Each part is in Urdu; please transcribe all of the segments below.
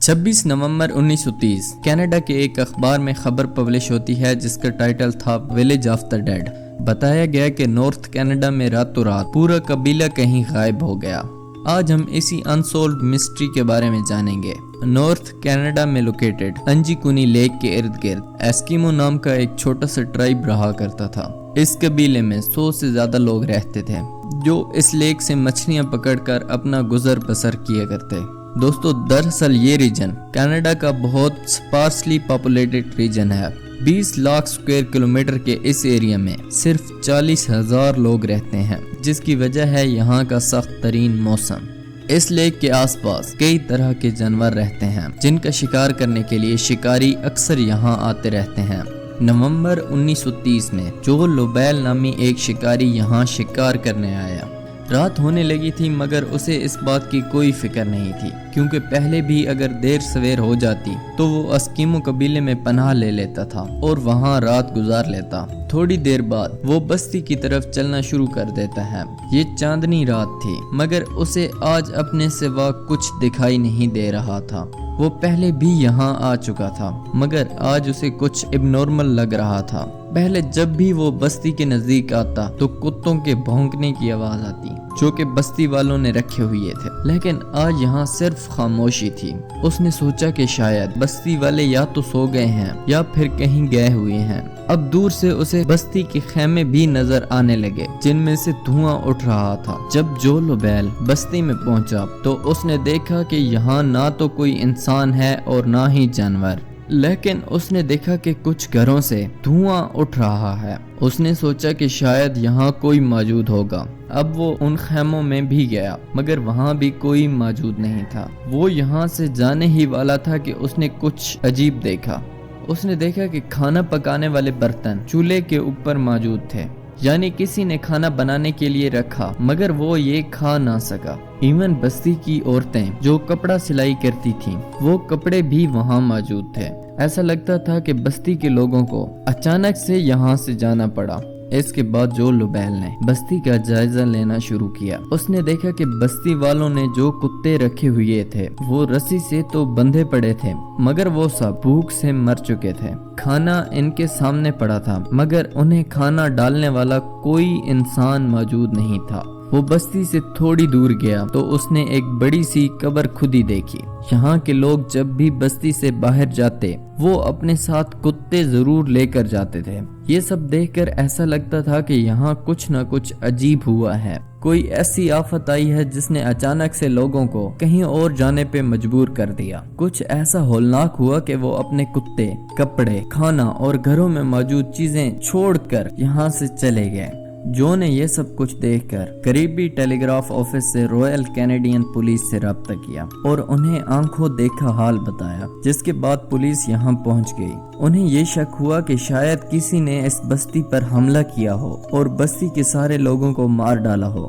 26 نومبر 1930 کینیڈا کے ایک اخبار میں خبر پبلش ہوتی ہے جس کا ٹائٹل تھا ولیج آف دا ڈیڈ۔ بتایا گیا کہ نارتھ کینیڈا میں راتوں رات پورا قبیلہ کہیں غائب ہو گیا۔ آج ہم اسی انسولوڈ مسٹری کے بارے میں جانیں گے۔ نارتھ کینیڈا میں لوکیٹڈ انجیکونی لیک کے ارد گرد ایسکیمو نام کا ایک چھوٹا سا ٹرائب رہا کرتا تھا۔ اس قبیلے میں 100 سے زیادہ لوگ رہتے تھے جو اس لیک سے مچھلیاں پکڑ کر اپنا گزر بسر کیا کرتے۔ دوستو، دراصل یہ ریجن کینیڈا کا بہت سپارسلی پاپولیٹڈ ریجن ہے۔ 20 لاکھ اسکوائر کلومیٹر کے اس ایریا میں صرف 40,000 لوگ رہتے ہیں، جس کی وجہ ہے یہاں کا سخت ترین موسم۔ اس لیک کے آس پاس کئی طرح کے جانور رہتے ہیں جن کا شکار کرنے کے لیے شکاری اکثر یہاں آتے رہتے ہیں۔ نومبر 1930 میں جو لوبیل نامی ایک شکاری یہاں شکار کرنے آیا۔ رات ہونے لگی تھی مگر اسے اس بات کی کوئی فکر نہیں تھی، کیونکہ پہلے بھی اگر دیر سویر ہو جاتی تو وہ اسکیمو قبیلے میں پناہ لے لیتا تھا اور وہاں رات گزار لیتا۔ تھوڑی دیر بعد وہ بستی کی طرف چلنا شروع کر دیتا ہے۔ یہ چاندنی رات تھی مگر اسے آج اپنے سوا کچھ دکھائی نہیں دے رہا تھا۔ وہ پہلے بھی یہاں آ چکا تھا مگر آج اسے کچھ اب نارمل لگ رہا تھا۔ پہلے جب بھی وہ بستی کے نزدیک آتا تو کتوں کے بھونکنے کی آواز آتی جو کہ بستی والوں نے رکھے ہوئے تھے، لیکن آج یہاں صرف خاموشی تھی۔ اس نے سوچا کہ شاید بستی والے یا تو سو گئے ہیں یا پھر کہیں گئے ہوئے ہیں۔ اب دور سے اسے بستی کے خیمے بھی نظر آنے لگے جن میں سے دھواں اٹھ رہا تھا۔ جب جو لوبیل بستی میں پہنچا تو اس نے دیکھا کہ یہاں نہ تو کوئی انسان ہے اور نہ ہی جانور، لیکن اس نے دیکھا کہ کچھ گھروں سے دھواں اٹھ رہا ہے۔ اس نے سوچا کہ شاید یہاں کوئی موجود ہوگا۔ اب وہ ان خیموں میں بھی گیا مگر وہاں بھی کوئی موجود نہیں تھا۔ وہ یہاں سے جانے ہی والا تھا کہ اس نے کچھ عجیب دیکھا۔ اس نے دیکھا کہ کھانا پکانے والے برتن چولہے کے اوپر موجود تھے، یعنی کسی نے کھانا بنانے کے لیے رکھا مگر وہ یہ کھا نہ سکا۔ ایون بستی کی عورتیں جو کپڑا سلائی کرتی تھیں وہ کپڑے بھی وہاں موجود تھے۔ ایسا لگتا تھا کہ بستی کے لوگوں کو اچانک سے یہاں سے جانا پڑا۔ اس کے بعد جو لوبیل نے بستی کا جائزہ لینا شروع کیا۔ اس نے دیکھا کہ بستی والوں نے جو کتے رکھے ہوئے تھے وہ رسی سے تو بندھے پڑے تھے مگر وہ سب بھوک سے مر چکے تھے۔ کھانا ان کے سامنے پڑا تھا مگر انہیں کھانا ڈالنے والا کوئی انسان موجود نہیں تھا۔ وہ بستی سے تھوڑی دور گیا تو اس نے ایک بڑی سی قبر کھدی دیکھی۔ یہاں کے لوگ جب بھی بستی سے باہر جاتے وہ اپنے ساتھ کتے ضرور لے کر جاتے تھے۔ یہ سب دیکھ کر ایسا لگتا تھا کہ یہاں کچھ نہ کچھ عجیب ہوا ہے۔ کوئی ایسی آفت آئی ہے جس نے اچانک سے لوگوں کو کہیں اور جانے پہ مجبور کر دیا۔ کچھ ایسا ہولناک ہوا کہ وہ اپنے کتے، کپڑے، کھانا اور گھروں میں موجود چیزیں چھوڑ کر یہاں سے چلے گئے۔ جو نے یہ سب کچھ دیکھ کر قریبی ٹیلی گراف آفس سے رائل کینیڈین پولیس سے رابطہ کیا اور انہیں آنکھوں دیکھا حال بتایا، جس کے بعد پولیس یہاں پہنچ گئی۔ انہیں یہ شک ہوا کہ شاید کسی نے اس بستی پر حملہ کیا ہو اور بستی کے سارے لوگوں کو مار ڈالا ہو،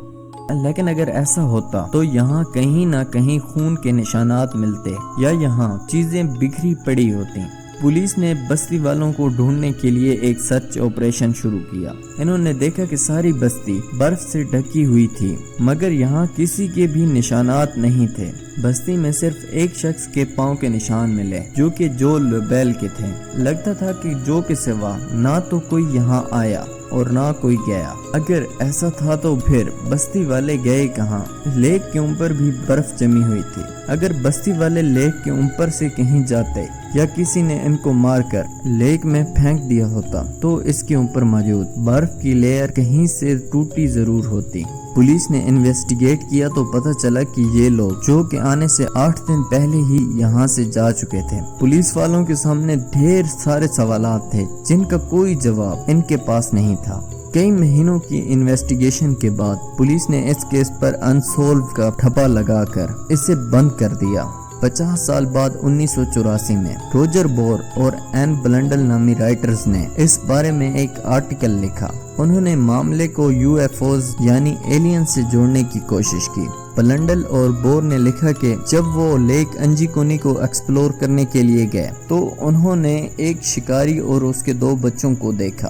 لیکن اگر ایسا ہوتا تو یہاں کہیں نہ کہیں خون کے نشانات ملتے یا یہاں چیزیں بکھری پڑی ہوتی۔ پولیس نے بستی والوں کو ڈھونڈنے کے لیے ایک سرچ آپریشن شروع کیا۔ انہوں نے دیکھا کہ ساری بستی برف سے ڈھکی ہوئی تھی مگر یہاں کسی کے بھی نشانات نہیں تھے۔ بستی میں صرف ایک شخص کے پاؤں کے نشان ملے جو کہ جو لوبیل کے تھے۔ لگتا تھا کہ جو کے سوا نہ تو کوئی یہاں آیا اور نہ کوئی گیا۔ اگر ایسا تھا تو پھر بستی والے گئے کہاں؟ لیک کے اوپر بھی برف جمی ہوئی تھی۔ اگر بستی والے لیک کے اوپر سے کہیں جاتے یا کسی نے ان کو مار کر لیک میں پھینک دیا ہوتا تو اس کے اوپر موجود برف کی لیئر کہیں سے ٹوٹی ضرور ہوتی۔ پولیس نے انویسٹیگیٹ کیا تو پتہ چلا کہ یہ لوگ جو کہ آنے سے 8 دن پہلے ہی یہاں سے جا چکے تھے۔ پولیس والوں کے سامنے ڈھیر سارے سوالات تھے جن کا کوئی جواب ان کے پاس نہیں تھا۔ کئی مہینوں کی انویسٹیگیشن کے بعد پولیس نے اس کیس پر انسولو کا ٹھپا لگا کر اسے بند کر دیا۔ 50 سال بعد 1984 میں روجر بور اور این بلنڈل نامی رائٹرز نے اس بارے میں ایک آرٹیکل لکھا۔ انہوں نے معاملے کو UFOs یعنی ایلین سے جوڑنے کی کوشش کی۔ بلنڈل اور بور نے لکھا کہ جب وہ لیک انجیکونی کو ایکسپلور کرنے کے لیے گئے تو انہوں نے ایک شکاری اور اس کے 2 بچوں کو دیکھا۔